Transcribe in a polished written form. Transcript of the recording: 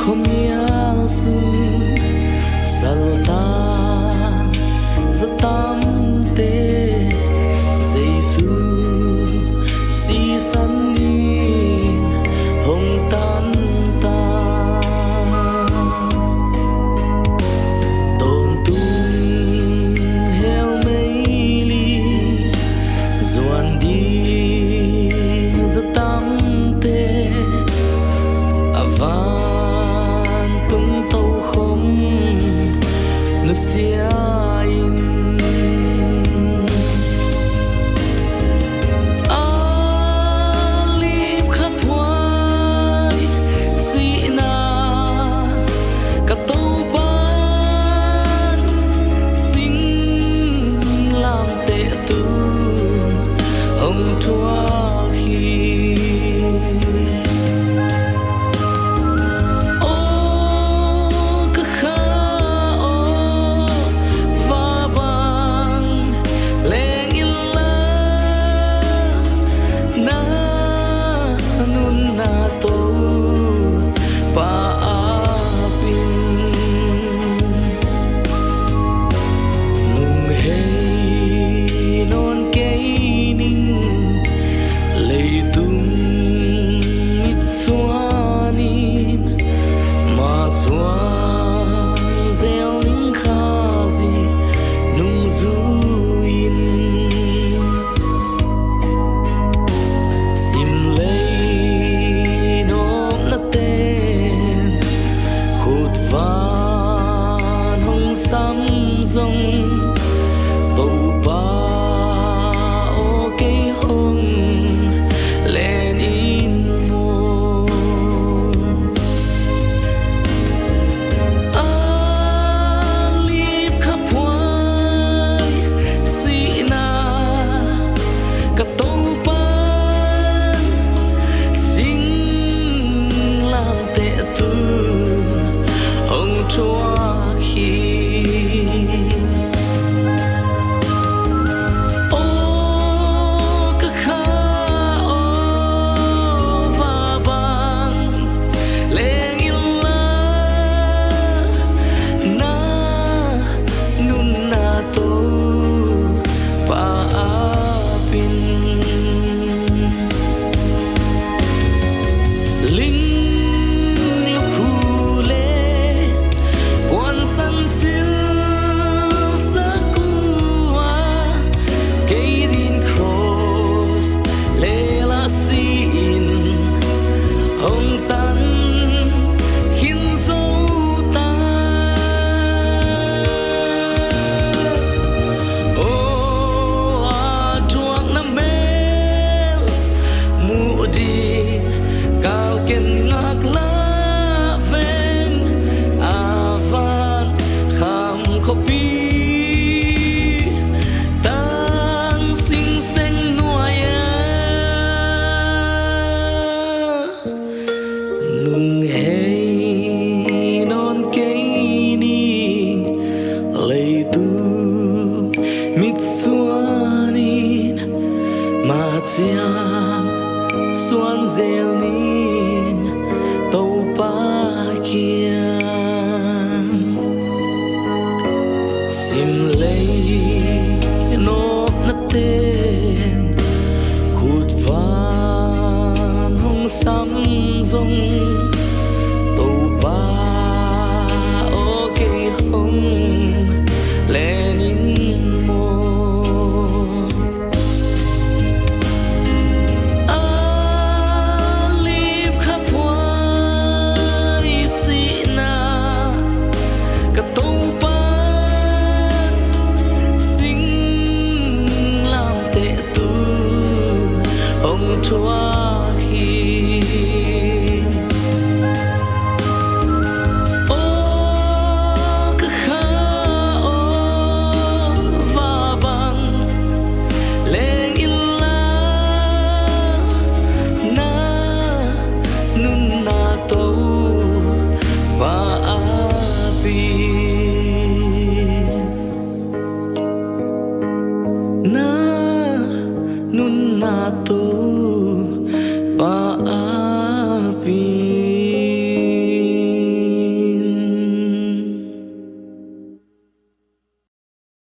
không nhớ xuân salta rất tâm tê dây xuân si săn nhìn hồng tan ta tồn tung heo mấy ly doan đi rất tâm tê van tung tàu không nó xia in alip khát hoài si na cả tàu ban xin làm tệ tường hồng thoa khi dòng tàu ba ô cây hồng lên in mô alip khắp hoài si na cả tàu ban xin làm tệ tường hồng choa khi Chiang xuân rêu nín tàu ba kia sim lấy nốt nát tên hụt van hông sắm rong tàu ba ô cây hồng lên in choa khi ô cứ khá ô và bằng lên in la na nun na tàu và api na nun na tàu ba